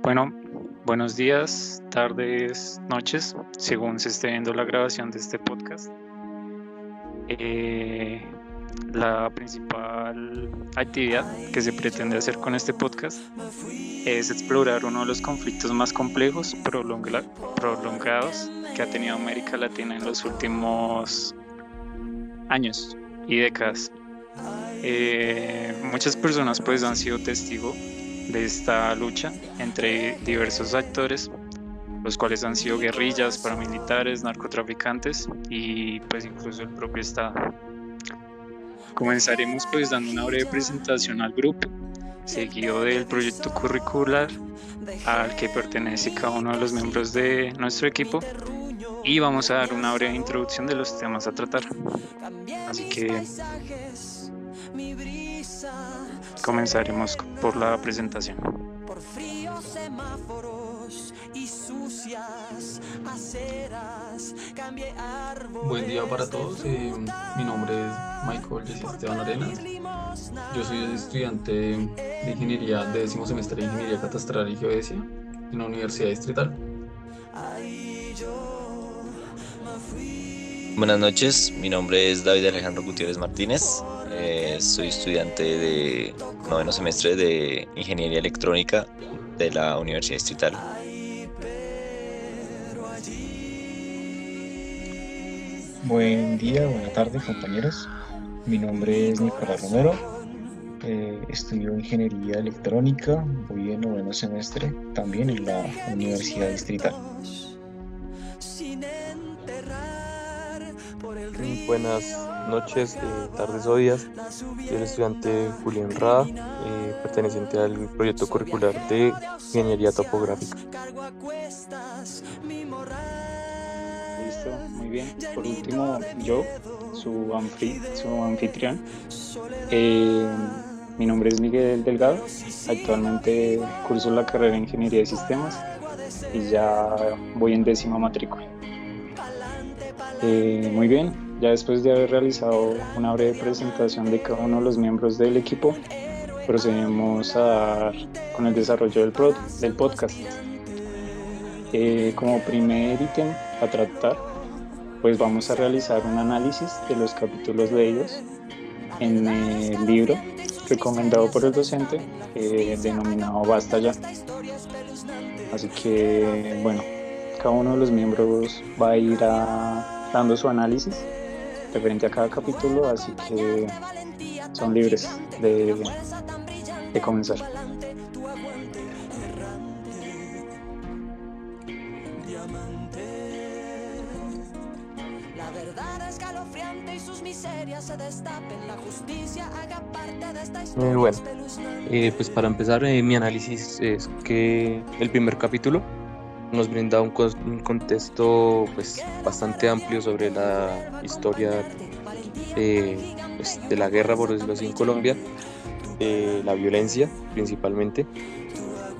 Bueno, buenos días, tardes, noches, según se esté viendo la grabación de este podcast. La principal actividad que se pretende hacer con este podcast es explorar uno de los conflictos más complejos, prolongados que ha tenido América Latina en los últimos años y décadas. Muchas personas pues han sido testigo de esta lucha entre diversos actores, los cuales han sido guerrillas, paramilitares, narcotraficantes y pues incluso el propio Estado. Comenzaremos pues dando una breve presentación al grupo, seguido del proyecto curricular al que pertenece cada uno de los miembros de nuestro equipo, y vamos a dar una breve introducción de los temas a tratar. Así que comenzaremos por la presentación. Por fríos semáforos y sucias aceras, cambié árboles. Buen día para todos, mi nombre es Michael Jesse Esteban Arenas. Yo soy estudiante de ingeniería de 10º semestre de Ingeniería Catastral y Geodesia en la Universidad Distrital. Buenas noches, mi nombre es David Alejandro Gutiérrez Martínez, soy estudiante de 9º semestre de Ingeniería Electrónica de la Universidad Distrital. Buen día, buena tarde, compañeros. Mi nombre es Nicolás Romero. Estudio Ingeniería Electrónica, voy en 9º semestre, también en la Universidad Distrital. Buenas noches, tardes o días. Soy el estudiante Julián Rada, perteneciente al proyecto curricular de Ingeniería Topográfica. Listo, muy bien. Por último, yo, su anfitrión. Mi nombre es Miguel Delgado. Actualmente curso la carrera de Ingeniería de Sistemas y ya voy en 10ª matrícula. Muy bien, ya después de haber realizado una breve presentación de cada uno de los miembros del equipo, procedemos a dar con el desarrollo del podcast. Como primer ítem a tratar, pues vamos a realizar un análisis de los capítulos leídos en el libro recomendado por el docente, denominado Basta Ya. Así que, bueno, cada uno de los miembros va a ir dando su análisis referente a cada capítulo, así que son libres de comenzar. La verdad escalofriante y sus miserias se destapen, la justicia haga parte de esta historia. Bueno, pues para empezar, mi análisis es que el primer capítulo nos brinda un contexto pues bastante amplio sobre la historia pues, de la guerra, por decirlo así, en Colombia, la violencia principalmente,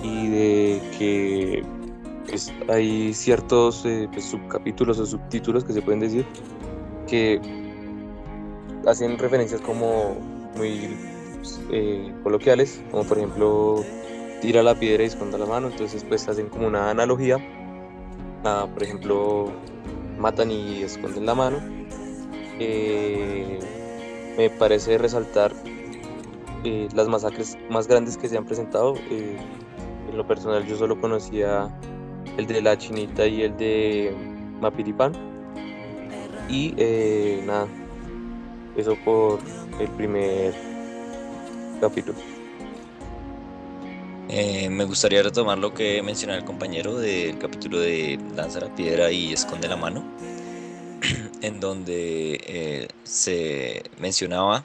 y de que pues, hay ciertos pues, subcapítulos o subtítulos que se pueden decir que hacen referencias como muy coloquiales, como por ejemplo tira la piedra y esconda la mano. Entonces pues hacen como una analogía a, por ejemplo, matan y esconden la mano. Me parece resaltar las masacres más grandes que se han presentado. En lo personal yo solo conocía el de La Chinita y el de Mapiripán, y nada, eso por el primer capítulo. Me gustaría retomar lo que mencionaba el compañero del capítulo de Lanza la piedra y esconde la mano, en donde se mencionaba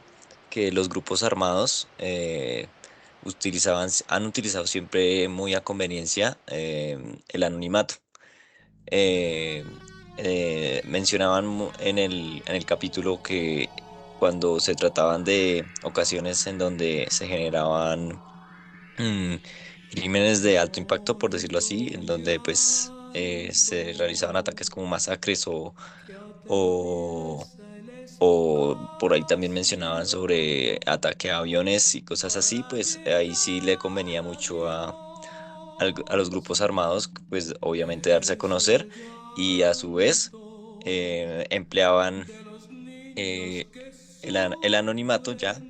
que los grupos armados han utilizado siempre muy a conveniencia el anonimato. Mencionaban en el capítulo que cuando se trataban de ocasiones en donde se generaban crímenes de alto impacto, por decirlo así, en donde pues se realizaban ataques como masacres o o por ahí también mencionaban sobre ataque a aviones y cosas así, pues ahí sí le convenía mucho a los grupos armados, pues obviamente darse a conocer y a su vez empleaban eh, el anonimato ya,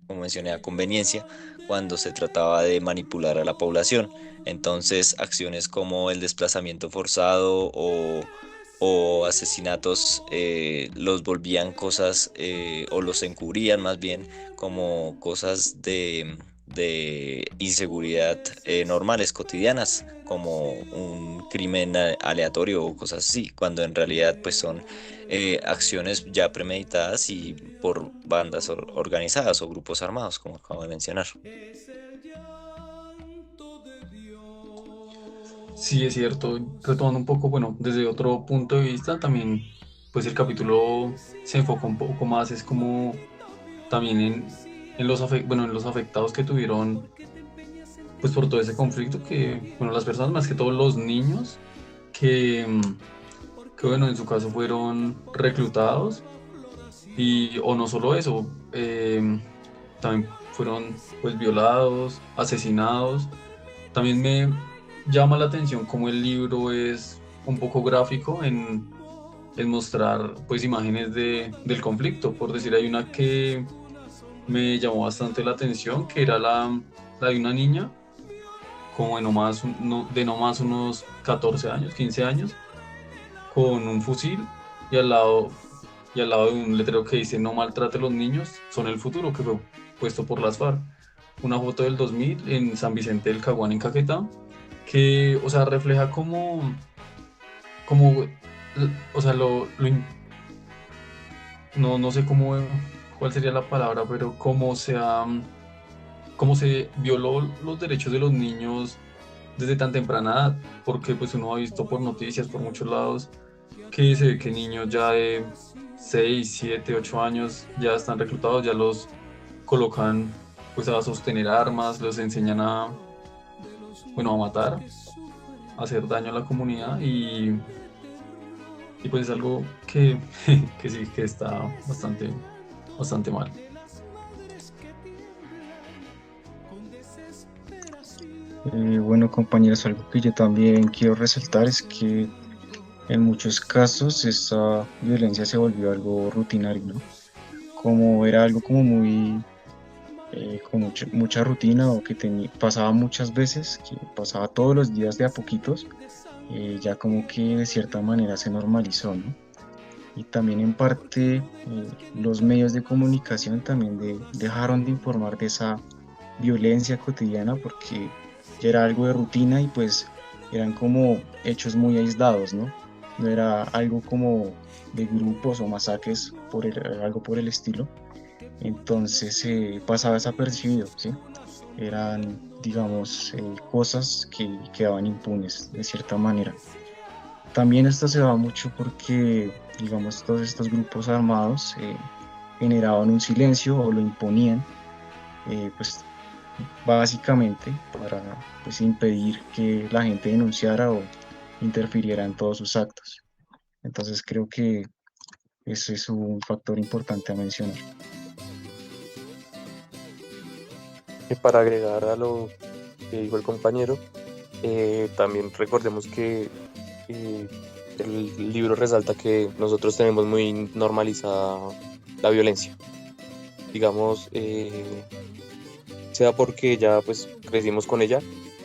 como mencioné, a conveniencia cuando se trataba de manipular a la población. Entonces, acciones como el desplazamiento forzado o asesinatos los volvían cosas o los encubrían más bien como cosas de inseguridad normales, cotidianas, como un crimen aleatorio o cosas así, cuando en realidad pues son acciones ya premeditadas y por bandas organizadas o grupos armados, como acabo de mencionar. Sí, es cierto. Retomando un poco, bueno, desde otro punto de vista, también, pues el capítulo se enfoca un poco más, es como también bueno, en los afectados que tuvieron, pues por todo ese conflicto, que, bueno, las personas, más que todos los niños, que, que bueno, en su caso fueron reclutados, y, o no solo eso, también fueron, pues, violados, asesinados. También me llama la atención cómo el libro es un poco gráfico en mostrar, pues, imágenes del conflicto. Por decir, hay una que me llamó bastante la atención, que era la de una niña como de no más unos 14 años, 15 años, con un fusil y al lado de un letrero que dice no maltrate a los niños, son el futuro, que fue puesto por las FARC. Una foto del 2000 en San Vicente del Caguán, en Caquetá, que, o sea, refleja como, o sea, no sé cuál sería la palabra, pero cómo se violó los derechos de los niños desde tan temprana edad, porque pues uno ha visto por noticias, por muchos lados, que se ve que niños ya de 6 7 8 años ya están reclutados, ya los colocan pues a sostener armas, los enseñan bueno, a matar, a hacer daño a la comunidad y pues es algo que, que sí, que está bastante mal. Bueno, compañeros, algo que yo también quiero resaltar es que en muchos casos esa violencia se volvió algo rutinario, ¿no? Como era algo como muy, con mucha rutina o que pasaba muchas veces, que pasaba todos los días de a poquitos, ya como que de cierta manera se normalizó, ¿no? Y también en parte los medios de comunicación también dejaron de informar de esa violencia cotidiana porque ya era algo de rutina y pues eran como hechos muy aislados, ¿no? No era algo como de grupos o masacres, algo por el estilo. Entonces pasaba desapercibido, ¿sí? Eran, digamos, cosas que quedaban impunes de cierta manera. También esto se da mucho porque, digamos, todos estos grupos armados generaban un silencio o lo imponían, pues básicamente para pues, impedir que la gente denunciara o interfiriera en todos sus actos. Entonces creo que ese es un factor importante a mencionar. Y para agregar a lo que dijo el compañero, también recordemos que eh, el libro resalta que nosotros tenemos muy normalizada la violencia. Digamos, sea porque ya pues crecimos con ella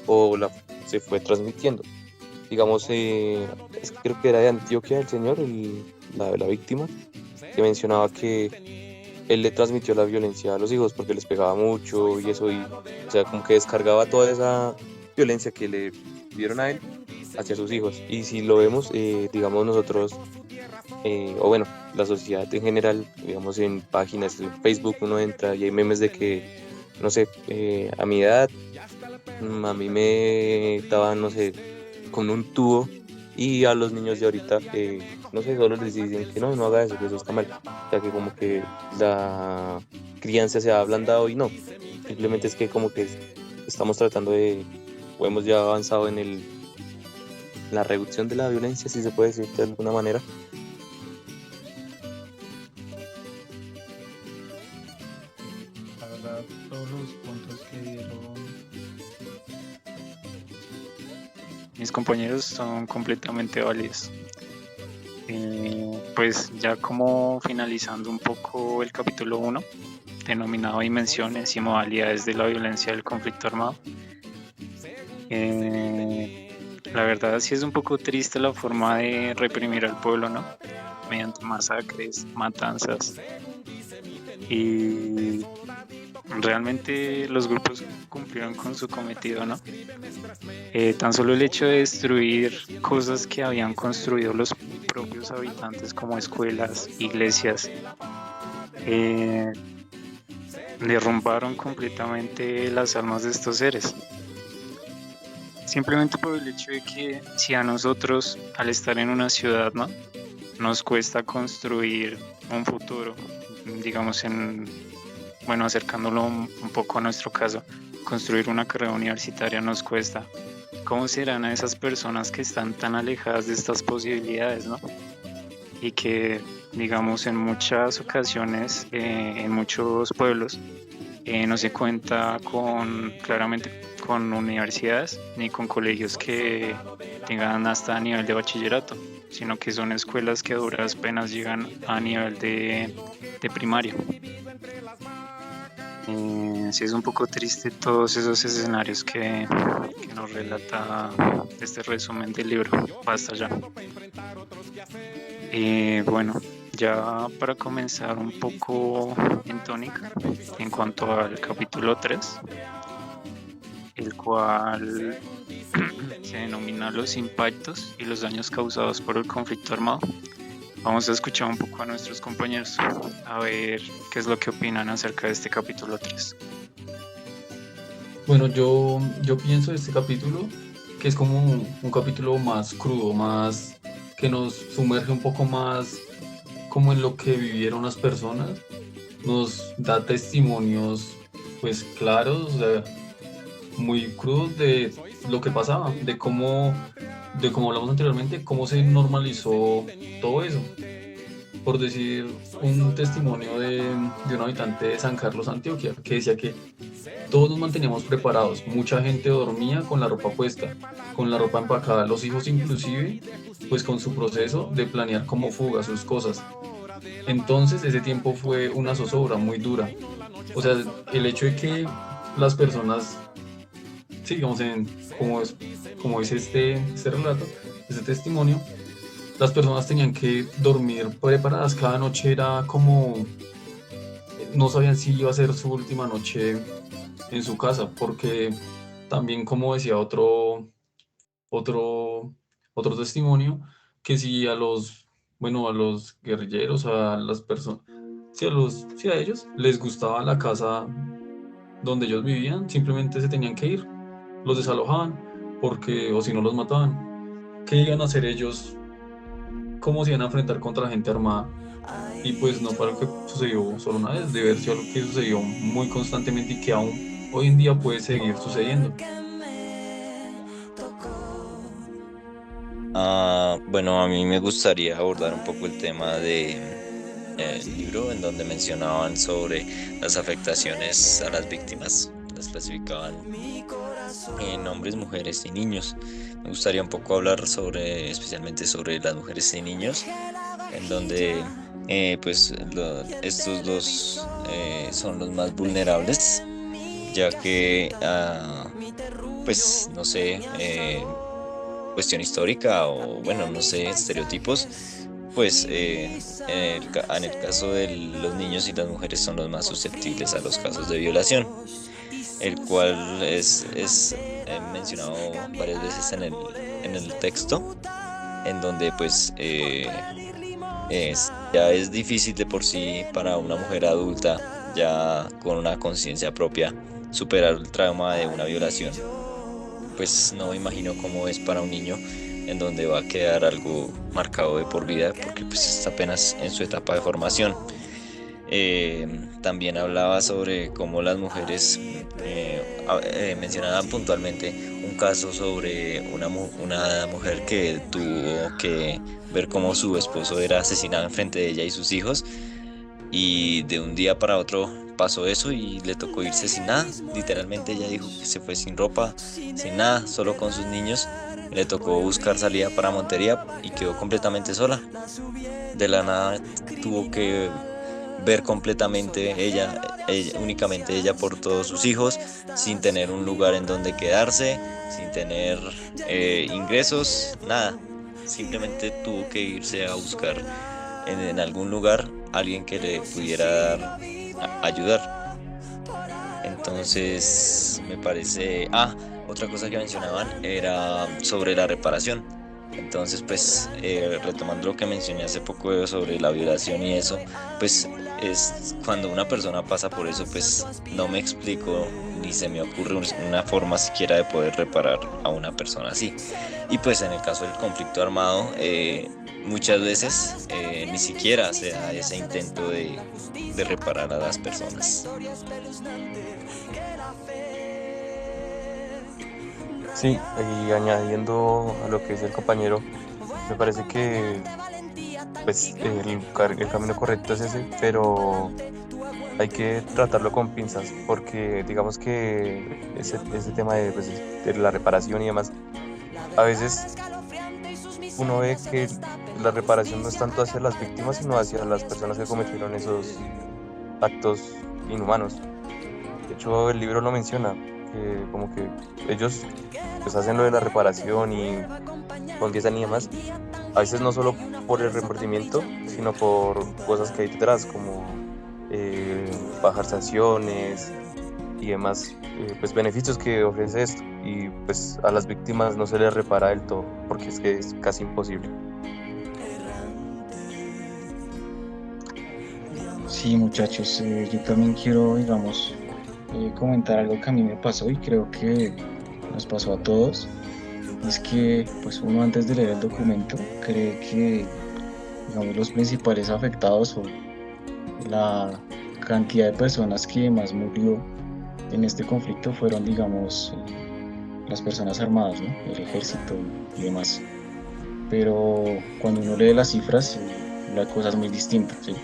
o se fue transmitiendo. Digamos, creo que era de Antioquia el señor, la víctima, que mencionaba que él le transmitió la violencia a los hijos porque les pegaba mucho y eso, o sea, como que descargaba toda esa violencia que le dieron a él hacia sus hijos. Y si lo vemos, digamos nosotros, o bueno, la sociedad en general, digamos en páginas, en Facebook uno entra y hay memes de que, no sé, a mi edad, a mí me daban, no sé, con un tubo y a los niños de ahorita, no sé, solo les dicen que no haga eso, que eso está mal. O sea, que como que la crianza se ha ablandado y no, simplemente es que como que estamos tratando o hemos ya avanzado en la reducción de la violencia, si se puede decir de alguna manera. verdad todos los puntos que dieron. Mis compañeros son completamente válidos. Pues ya como finalizando un poco el capítulo 1, denominado Dimensiones y modalidades de la violencia del conflicto armado. La verdad sí es un poco triste la forma de reprimir al pueblo, ¿no? Mediante masacres, matanzas. Y realmente los grupos cumplieron con su cometido, ¿no? Tan solo el hecho de destruir cosas que habían construido los propios habitantes, como escuelas, iglesias, derrumbaron completamente las almas de estos seres. Simplemente por el hecho de que si a nosotros, al estar en una ciudad, ¿no?, nos cuesta construir un futuro, digamos acercándolo un poco a nuestro caso, construir una carrera universitaria nos cuesta. ¿Cómo serán a esas personas que están tan alejadas de estas posibilidades, ¿no? Y que, digamos, en muchas ocasiones, en muchos pueblos, no se cuenta claramente con universidades ni con colegios que tengan hasta nivel de bachillerato, sino que son escuelas que a duras penas llegan a nivel de primaria. Sí, es un poco triste todos esos escenarios que nos relata este resumen del libro. Basta ya. Bueno, ya para comenzar un poco en tónica en cuanto al capítulo 3, el cual se denomina Los impactos y los daños causados por el conflicto armado. Vamos a escuchar un poco a nuestros compañeros a ver qué es lo que opinan acerca de este capítulo 3. Bueno, yo pienso de este capítulo que es como un capítulo más crudo, más que nos sumerge un poco más como en lo que vivieron las personas, nos da testimonios pues claros, o sea, muy crudos de lo que pasaba, de cómo hablamos anteriormente, cómo se normalizó todo eso. Por decir, un testimonio de un habitante de San Carlos, Antioquia, que decía que todos nos manteníamos preparados, mucha gente dormía con la ropa puesta, con la ropa empacada, los hijos inclusive, pues con su proceso de planear como fuga sus cosas. Entonces ese tiempo fue una zozobra muy dura. O sea, el hecho de que las personas, sí, digamos, como dice este relato, este testimonio, las personas tenían que dormir preparadas. Cada noche era como, no sabían si iba a ser su última noche en su casa, porque también, como decía otro testimonio, que si a los guerrilleros, a las personas, si a ellos les gustaba la casa donde ellos vivían, simplemente se tenían que ir, los desalojaban, o si no los mataban. ¿Qué iban a hacer ellos? ¿Cómo se iban a enfrentar contra gente armada? Y pues no fue algo que sucedió solo una vez, debe ser algo que sucedió muy constantemente y que aún hoy en día puede seguir sucediendo. Bueno, a mí me gustaría abordar un poco el tema del libro, en donde mencionaban sobre las afectaciones a las víctimas, las clasificaban en hombres, mujeres y niños. Me gustaría un poco hablar especialmente sobre las mujeres y niños, en donde estos dos son los más vulnerables, ya que no sé, cuestión histórica o bueno, no sé, estereotipos, pues en el caso de los niños y las mujeres son los más susceptibles a los casos de violación, el cual es mencionado varias veces en el texto, en donde pues ya es difícil de por sí para una mujer adulta, ya con una conciencia propia, superar el trauma de una violación. Pues no me imagino cómo es para un niño, en donde va a quedar algo marcado de por vida, porque pues está apenas en su etapa de formación. También hablaba sobre cómo las mujeres mencionaban puntualmente un caso sobre una mujer que tuvo que ver cómo su esposo era asesinado enfrente de ella y sus hijos, y de un día para otro pasó eso y le tocó irse sin nada. Literalmente ella dijo que se fue sin ropa, sin nada, solo con sus niños. Le tocó buscar salida para Montería y quedó completamente sola. De la nada tuvo que ver completamente únicamente ella por todos sus hijos, sin tener un lugar en donde quedarse, sin tener ingresos, nada. Simplemente tuvo que irse a buscar en algún lugar alguien que le pudiera ayudar. Entonces me parece... otra cosa que mencionaban era sobre la reparación. Entonces pues retomando lo que mencioné hace poco sobre la violación y eso, pues es cuando una persona pasa por eso, pues no me explico ni se me ocurre una forma siquiera de poder reparar a una persona así. Y pues en el caso del conflicto armado, muchas veces ni siquiera se da ese intento de reparar a las personas. Sí, y añadiendo a lo que dice el compañero, me parece que pues, el camino correcto es ese, pero hay que tratarlo con pinzas, porque digamos que ese tema de, pues, de la reparación y demás, a veces uno ve que la reparación no es tanto hacia las víctimas, sino hacia las personas que cometieron esos actos inhumanos. De hecho, el libro lo menciona, que como que ellos pues hacen lo de la reparación y confiesan y demás, a veces no solo por el remordimiento, sino por cosas que hay detrás, como bajar sanciones y demás pues beneficios que ofrece esto. Y pues a las víctimas no se les repara del todo, porque es que es casi imposible. Sí, muchachos, yo también quiero, digamos, comentar algo que a mí me pasó y creo que nos pasó a todos. Es que, pues, uno antes de leer el documento cree que, digamos, los principales afectados o la cantidad de personas que más murió en este conflicto fueron, digamos, las personas armadas, ¿no? El ejército y demás. Pero cuando uno lee las cifras, la cosa es muy distinta, ¿sí?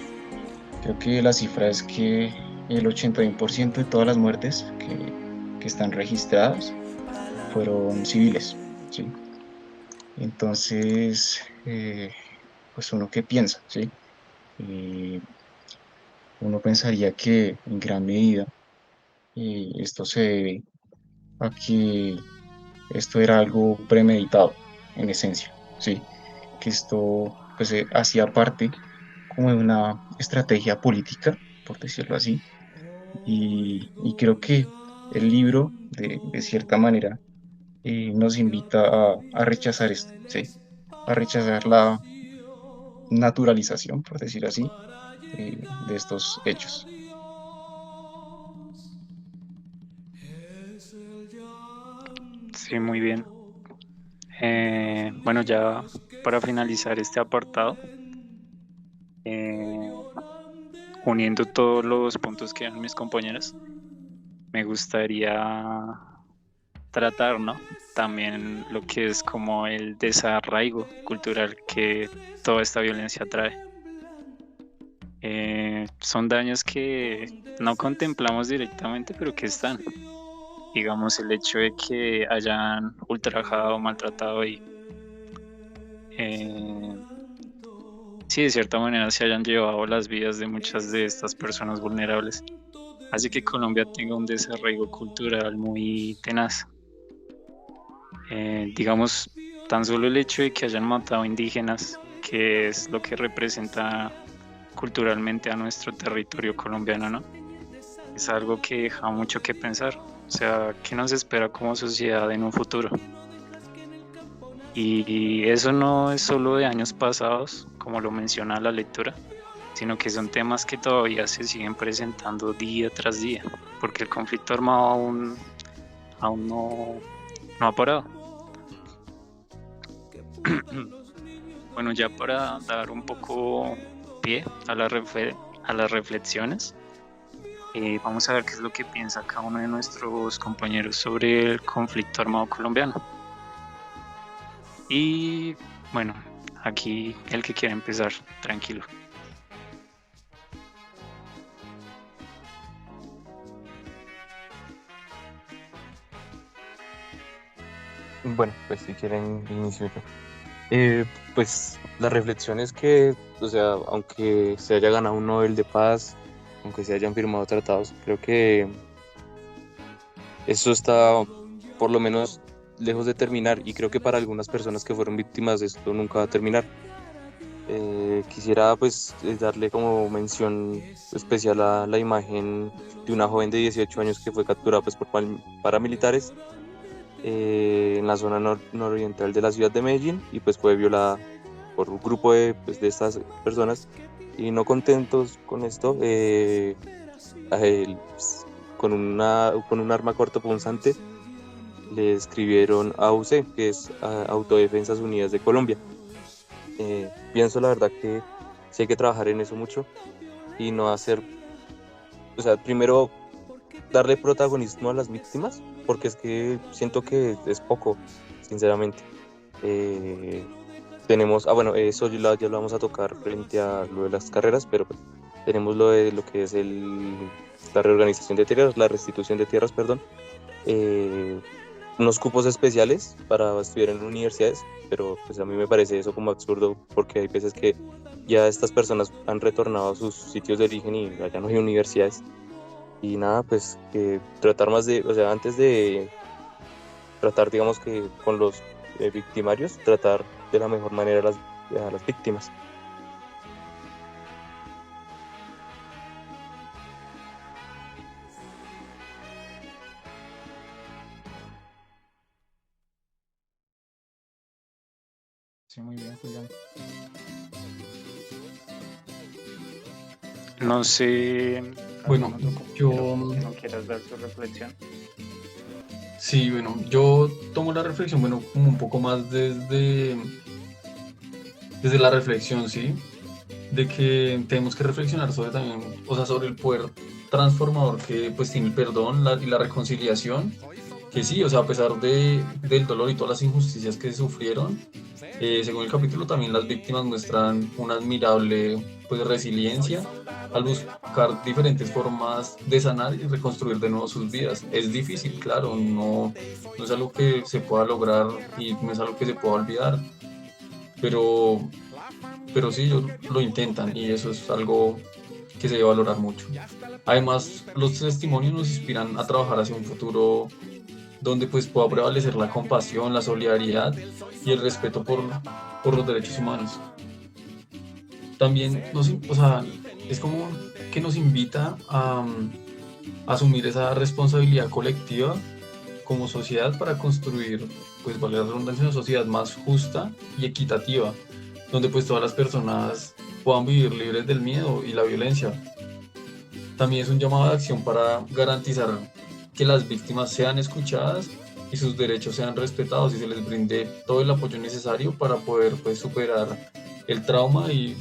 Creo que la cifra es que el 81% de todas las muertes que están registradas fueron civiles, ¿sí? Entonces, pues uno qué piensa, ¿sí? Eh, Uno pensaría que en gran medida esto se debe a que esto era algo premeditado, en esencia, ¿sí? Que esto pues hacía parte como de una estrategia política, por decirlo así, y creo que el libro, de cierta manera, nos invita a rechazar esto, ¿sí? A rechazar la naturalización, por decir así, de estos hechos. Sí, muy bien. Bueno, ya para finalizar este apartado, eh, uniendo todos los puntos que dan mis compañeros, me gustaría tratar, ¿no? También lo que es como el desarraigo cultural que toda esta violencia trae. Son daños que no contemplamos directamente, pero que están. Digamos, el hecho de que hayan ultrajado, maltratado y sí, de cierta manera se hayan llevado las vidas de muchas de estas personas vulnerables. Así que Colombia tenga un desarraigo cultural muy tenaz. Digamos, tan solo el hecho de que hayan matado indígenas, que es lo que representa culturalmente a nuestro territorio colombiano, ¿no? Es algo que deja mucho que pensar. O sea, ¿qué nos espera como sociedad en un futuro? Y eso no es solo de años pasados, como lo menciona la lectura, sino que son temas que todavía se siguen presentando día tras día, porque el conflicto armado aún no ha parado. Bueno, ya para dar un poco pie a las reflexiones, vamos a ver qué es lo que piensa cada uno de nuestros compañeros sobre el conflicto armado colombiano. Y bueno, aquí el que quiera empezar, tranquilo. Bueno, pues si quieren inicio yo. Pues la reflexión es que, o sea, aunque se haya ganado un Nobel de Paz, aunque se hayan firmado tratados, creo que eso está por lo menos lejos de terminar y creo que para algunas personas que fueron víctimas esto nunca va a terminar. Quisiera pues darle como mención especial a la imagen de una joven de 18 años que fue capturada pues por paramilitares en la zona nororiental de la ciudad de Medellín y pues fue violada por un grupo de estas personas y no contentos con esto a él, pues, con un arma cortopunzante le escribieron AUC, que es Autodefensas Unidas de Colombia. Pienso la verdad que sí hay que trabajar en eso mucho y no hacer, o sea, primero darle protagonismo a las víctimas, porque es que siento que es poco, sinceramente. Tenemos, bueno, eso ya lo vamos a tocar frente a lo de las carreras, pero pues, tenemos lo de lo que es la reorganización de tierras, la restitución de tierras, perdón, unos cupos especiales para estudiar en universidades, pero pues a mí me parece eso como absurdo porque hay veces que ya estas personas han retornado a sus sitios de origen y allá no hay universidades. Y nada, pues que tratar más de, o sea, antes de tratar, digamos que con los victimarios, tratar de la mejor manera a las víctimas. Sí, muy bien, Julián. No sé, Bueno, algún otro yo- compañero que no quieras dar su reflexión. Sí, bueno, yo tomo la reflexión, bueno, como un poco más desde la reflexión, ¿sí? De que tenemos que reflexionar sobre también, o sea, sobre el poder transformador que pues tiene el perdón y la reconciliación, que sí, o sea, a pesar del dolor y todas las injusticias que sufrieron, según el capítulo también las víctimas muestran una admirable pues resiliencia al buscar diferentes formas de sanar y reconstruir de nuevo sus vidas. Es difícil, claro, no es algo que se pueda lograr y no es algo que se pueda olvidar, pero, pero sí, ellos lo intentan y eso es algo que se debe valorar mucho. Además, los testimonios nos inspiran a trabajar hacia un futuro donde pues pueda prevalecer la compasión, la solidaridad y el respeto por los derechos humanos. También o sea, es como que nos invita a asumir esa responsabilidad colectiva como sociedad para construir, pues vale la redundancia, una sociedad más justa y equitativa, donde pues todas las personas puedan vivir libres del miedo y la violencia. También es un llamado de acción para garantizar que las víctimas sean escuchadas y sus derechos sean respetados y se les brinde todo el apoyo necesario para poder pues, superar el trauma y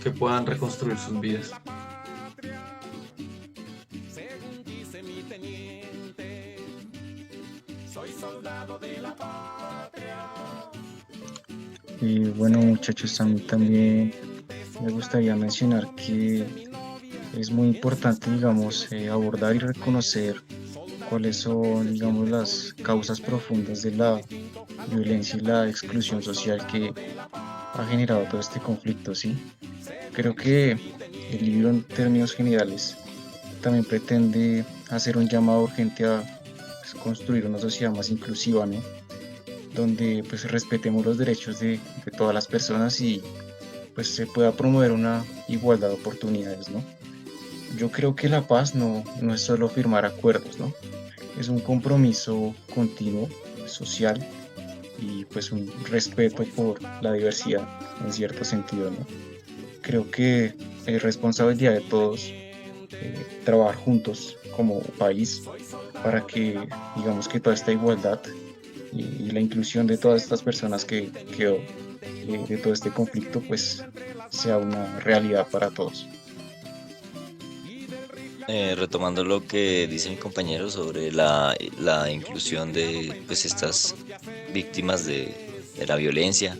que puedan reconstruir sus vidas. Y bueno, muchachos, a mí también me gustaría mencionar que es muy importante, digamos, abordar y reconocer cuáles son, digamos, las causas profundas de la violencia y la exclusión social que ha generado todo este conflicto, ¿sí? Creo que el libro en términos generales también pretende hacer un llamado urgente a pues, construir una sociedad más inclusiva, ¿no? Donde pues respetemos los derechos de todas las personas y pues se pueda promover una igualdad de oportunidades, ¿no? Yo creo que la paz no es solo firmar acuerdos, ¿no? Es un compromiso continuo, social y pues un respeto por la diversidad en cierto sentido, ¿no? Creo que es responsabilidad de todos trabajar juntos como país para que digamos que toda esta igualdad y la inclusión de todas estas personas que quedó de todo este conflicto pues sea una realidad para todos. Retomando lo que dice mi compañero sobre la inclusión de pues, estas víctimas de la violencia,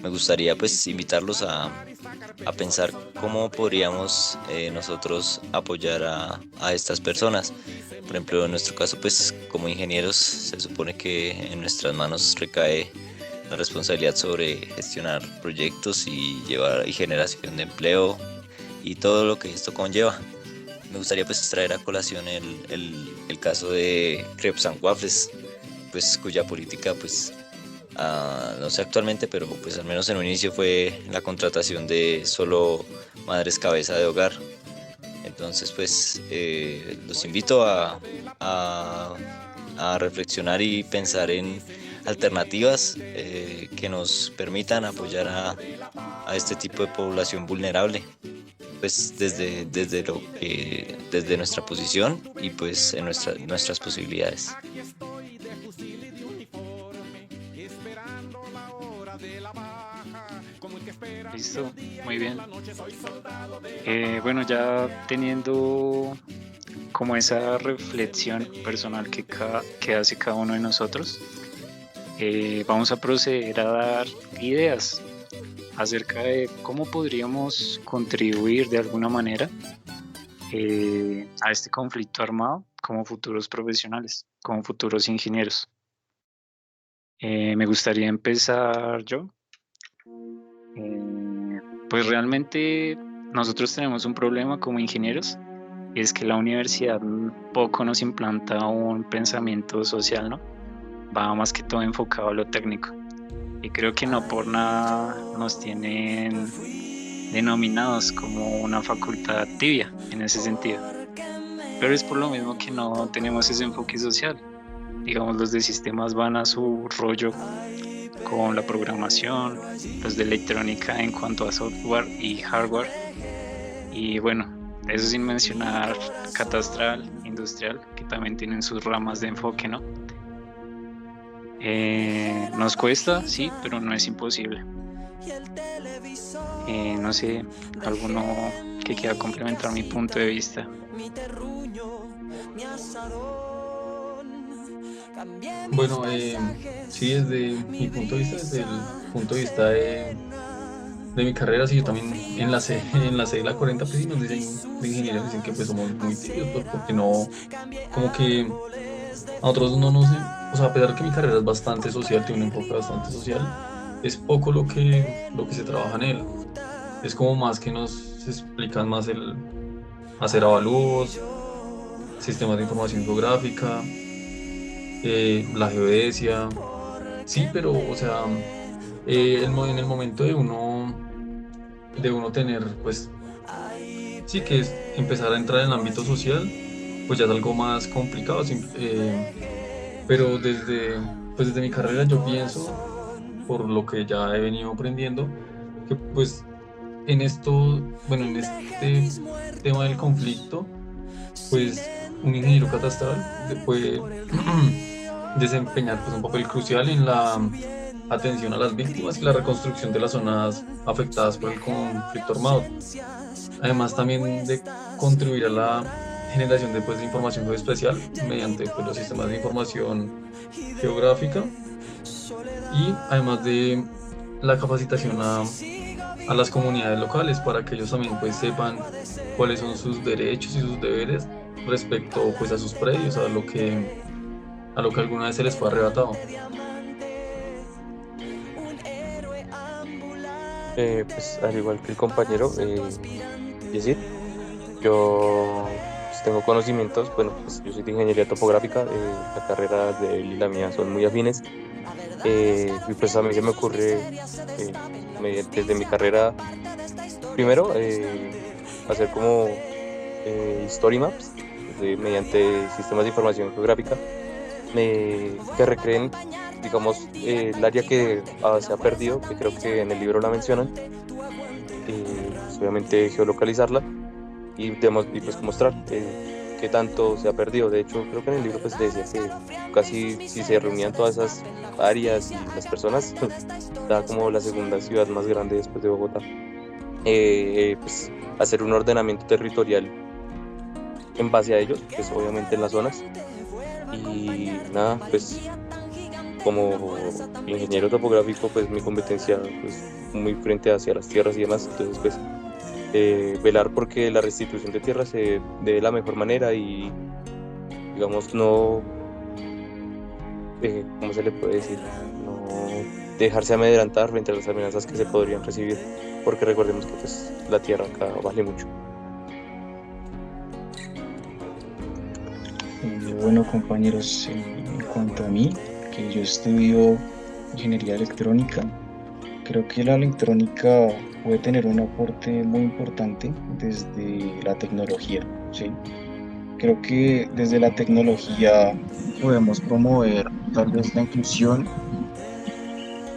me gustaría pues invitarlos a pensar cómo podríamos nosotros apoyar a estas personas. Por ejemplo, en nuestro caso, pues como ingenieros, se supone que en nuestras manos recae la responsabilidad sobre gestionar proyectos y generación de empleo y todo lo que esto conlleva. Me gustaría pues traer a colación el caso de Crepes and Waffles, pues cuya política pues no sé actualmente, pero pues al menos en un inicio fue la contratación de solo madres cabeza de hogar. Entonces pues los invito a reflexionar y pensar en alternativas que nos permitan apoyar a este tipo de población vulnerable, pues desde nuestra posición y pues en nuestras posibilidades. Listo, muy bien. Bueno, ya teniendo como esa reflexión personal que hace cada uno de nosotros, vamos a proceder a dar ideas acerca de cómo podríamos contribuir de alguna manera a este conflicto armado como futuros profesionales, como futuros ingenieros. Me gustaría empezar yo. Pues realmente nosotros tenemos un problema como ingenieros, y es que la universidad poco nos implanta un pensamiento social, ¿no? Va más que todo enfocado a lo técnico. Y creo que no por nada nos tienen denominados como una facultad tibia en ese sentido. Pero es por lo mismo que no tenemos ese enfoque social. Digamos, los de sistemas van a su rollo con la programación, los de electrónica en cuanto a software y hardware. Y bueno, eso sin mencionar catastral, industrial, que también tienen sus ramas de enfoque, ¿no? Nos cuesta, sí, pero no es imposible. No sé, alguno que quiera complementar mi punto de vista. Bueno, sí, desde mi punto de vista, desde el punto de vista de mi carrera, sí, yo también enlacé la 40, pues sí, nos dicen, de ingenieros dicen que pues somos muy tibios, pues, porque no, como que a nosotros no nos, o sea, a pesar de que mi carrera es bastante social, tiene un enfoque bastante social, es poco lo que se trabaja en él. Es como más que nos explican más el hacer avalúos, sistemas de información geográfica, la geodesia, sí, pero, o sea, en el momento de uno tener, pues, sí, que es empezar a entrar en el ámbito social, pues ya es algo más complicado, pero desde mi carrera yo pienso, por lo que ya he venido aprendiendo, que pues en esto, bueno, en este tema del conflicto, pues un ingeniero catastral puede desempeñar pues un papel crucial en la atención a las víctimas y la reconstrucción de las zonas afectadas por el conflicto armado. Además también de contribuir a la generación de información geoespacial mediante pues, los sistemas de información geográfica y además de la capacitación a las comunidades locales para que ellos también pues sepan cuáles son sus derechos y sus deberes respecto pues a sus predios, a lo que alguna vez se les fue arrebatado. Pues al igual que el compañero, Yesid, yo pues, tengo conocimientos, bueno, pues yo soy de ingeniería topográfica, la carrera de él y la mía son muy afines, y pues a mí se me ocurre, desde mi carrera, primero, hacer como story maps, mediante sistemas de información geográfica, que recreen, digamos, el área que se ha perdido, que creo que en el libro la mencionan, pues, obviamente geolocalizarla y pues mostrar qué tanto se ha perdido. De hecho, creo que en el libro pues decía que casi si se reunían todas esas áreas y las personas, da como la segunda ciudad más grande después de Bogotá. Pues hacer un ordenamiento territorial en base a ellos, pues obviamente en las zonas. Y nada, pues como ingeniero topográfico, pues mi competencia pues muy frente hacia las tierras y demás, entonces pues velar porque la restitución de tierras se dé de la mejor manera y digamos no, ¿cómo se le puede decir? No dejarse amedrentar frente a las amenazas que se podrían recibir, porque recordemos que pues la tierra acá vale mucho. Bueno, compañeros, en cuanto a mí, que yo estudio ingeniería electrónica, creo que la electrónica puede tener un aporte muy importante desde la tecnología, ¿sí? Creo que desde la tecnología podemos promover tal vez la inclusión,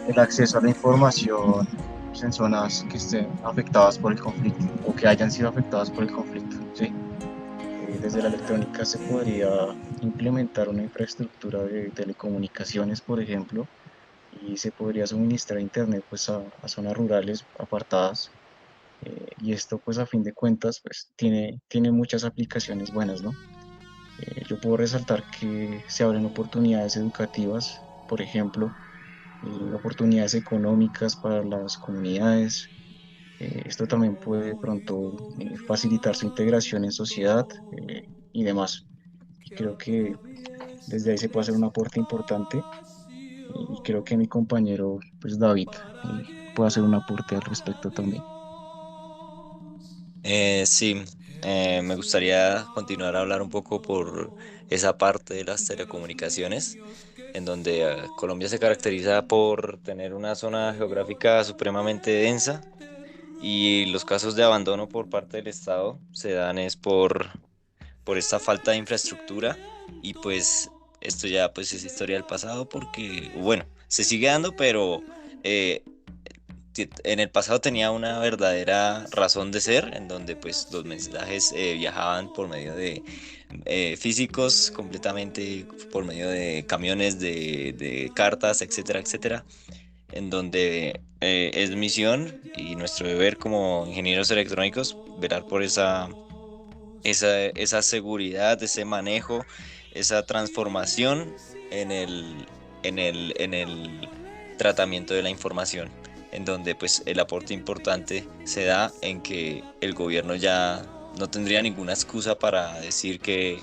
el acceso a la información pues, en zonas que estén afectadas por el conflicto o que hayan sido afectadas por el conflicto, ¿sí? Desde la electrónica se podría implementar una infraestructura de telecomunicaciones, por ejemplo, y se podría suministrar internet pues, a zonas rurales apartadas. Y esto, pues a fin de cuentas, pues tiene muchas aplicaciones buenas, ¿no? Yo puedo resaltar que se abren oportunidades educativas, por ejemplo, oportunidades económicas para las comunidades. Esto también puede de pronto facilitar su integración en sociedad y demás. Y creo que desde ahí se puede hacer un aporte importante y creo que mi compañero, pues David, puede hacer un aporte al respecto también. Sí, me gustaría continuar a hablar un poco por esa parte de las telecomunicaciones, en donde Colombia se caracteriza por tener una zona geográfica supremamente densa y los casos de abandono por parte del Estado se dan es por esta falta de infraestructura y pues esto ya pues es historia del pasado porque, bueno, se sigue dando, pero eh, en el pasado tenía una verdadera razón de ser, en donde pues los mensajes viajaban por medio de físicos, completamente por medio de camiones, de cartas, etcétera, etcétera, en donde es misión y nuestro deber como ingenieros electrónicos velar por esa seguridad, ese manejo, esa transformación en el tratamiento de la información, en donde pues el aporte importante se da en que el gobierno ya no tendría ninguna excusa para decir que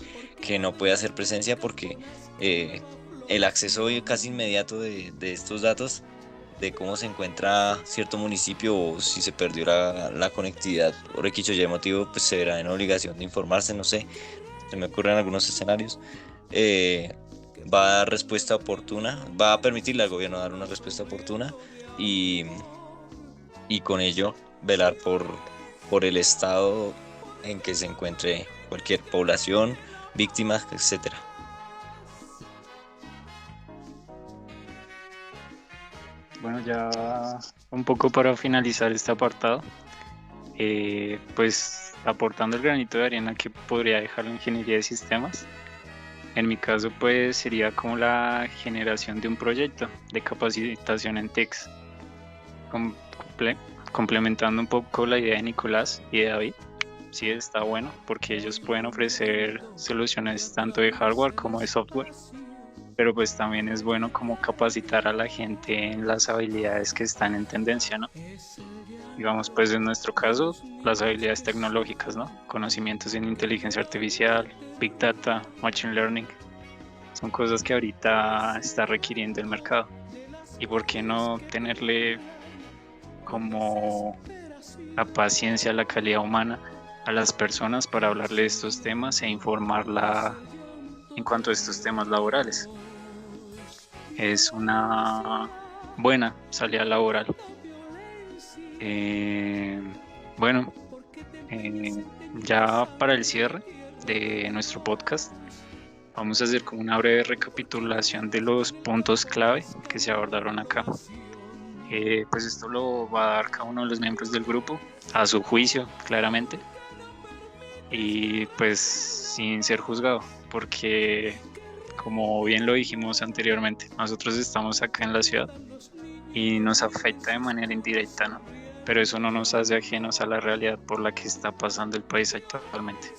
no puede hacer presencia porque eh, el acceso casi inmediato de estos datos de cómo se encuentra cierto municipio o si se perdió la conectividad por X o Y motivo, pues se verá en obligación de informarse, no sé, se me ocurren algunos escenarios. eh, Va a dar respuesta oportuna, va a permitirle al gobierno dar una respuesta oportuna y, y con ello velar por el estado en que se encuentre cualquier población, víctimas, etcétera. Bueno, ya un poco para finalizar este apartado, pues aportando el granito de arena que podría dejar la ingeniería de sistemas. En mi caso, pues sería como la generación de un proyecto de capacitación en TICS, complementando un poco la idea de Nicolás y de David. Sí, está bueno porque ellos pueden ofrecer soluciones tanto de hardware como de software, pero pues también es bueno como capacitar a la gente en las habilidades que están en tendencia, ¿no? Digamos, pues en nuestro caso, las habilidades tecnológicas, ¿no? Conocimientos en inteligencia artificial, Big Data, Machine Learning, son cosas que ahorita está requiriendo el mercado. ¿Y por qué no tenerle como la paciencia, la calidad humana a las personas para hablarle de estos temas e informarla en cuanto a estos temas laborales? Es una buena salida laboral. Bueno, ya para el cierre de nuestro podcast, vamos a hacer como una breve recapitulación de los puntos clave que se abordaron acá. Pues esto lo va a dar cada uno de los miembros del grupo a su juicio, claramente, y pues sin ser juzgado, porque como bien lo dijimos anteriormente, nosotros estamos acá en la ciudad y nos afecta de manera indirecta, ¿no? Pero eso no nos hace ajenos a la realidad por la que está pasando el país actualmente.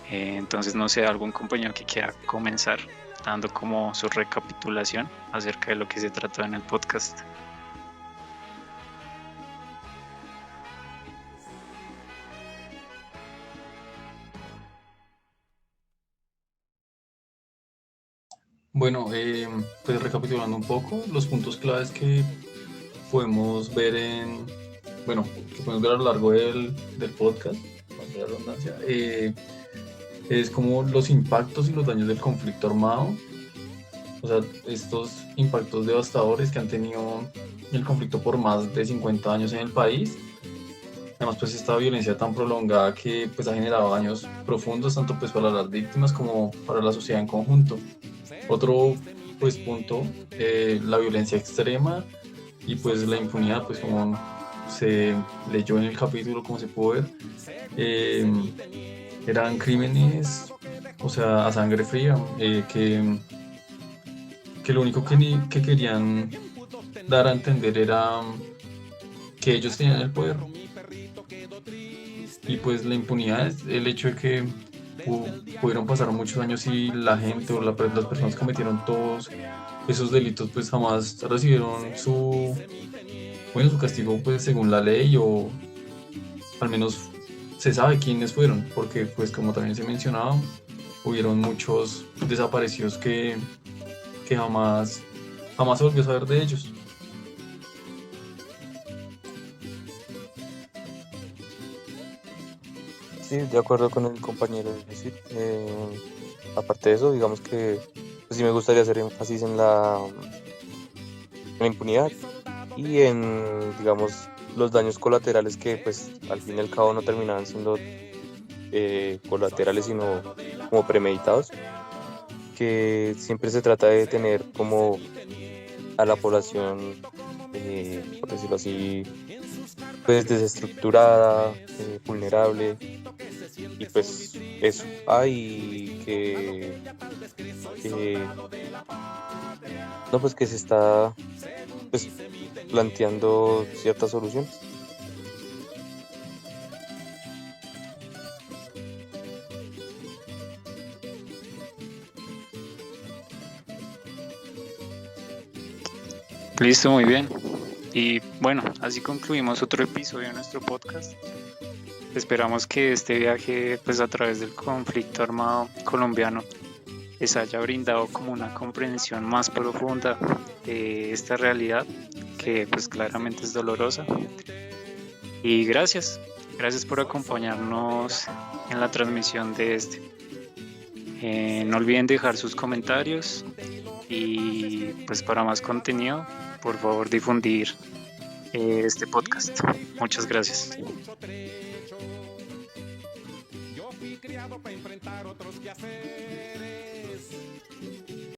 Entonces, no sé, algún compañero que quiera comenzar dando como su recapitulación acerca de lo que se trató en el podcast. Bueno, pues recapitulando un poco, los puntos claves que podemos ver que podemos ver a lo largo del podcast, valga la redundancia, es como los impactos y los daños del conflicto armado, o sea, estos impactos devastadores que han tenido el conflicto por más de 50 años en el país. Además, pues esta violencia tan prolongada que pues ha generado daños profundos tanto pues para las víctimas como para la sociedad en conjunto. Otro pues punto, la violencia extrema y pues la impunidad, pues como se leyó en el capítulo, como se pudo ver, eran crímenes, o sea, a sangre fría, que lo único que querían dar a entender era que ellos tenían el poder. Y pues la impunidad es el hecho de que pudieron pasar muchos años y la gente o las personas que cometieron todos esos delitos pues jamás recibieron su castigo pues según la ley, o al menos se sabe quiénes fueron, porque pues como también se mencionaba, hubieron muchos desaparecidos que jamás se volvió a saber de ellos. Sí, de acuerdo con el compañero. Sí, aparte de eso, digamos que pues sí me gustaría hacer énfasis en la impunidad y en, digamos, los daños colaterales que pues al fin y al cabo no terminaban siendo colaterales, sino como premeditados, que siempre se trata de tener como a la población, por decirlo así, pues desestructurada, vulnerable, y pues eso. Y no, pues que se está pues planteando ciertas soluciones. Listo, muy bien. Y bueno, así concluimos otro episodio de nuestro podcast. Esperamos que este viaje pues a través del conflicto armado colombiano les haya brindado como una comprensión más profunda de esta realidad que pues claramente es dolorosa. Y gracias por acompañarnos en la transmisión de este. No olviden dejar sus comentarios y pues para más contenido, por favor difundir este podcast. Muchas gracias.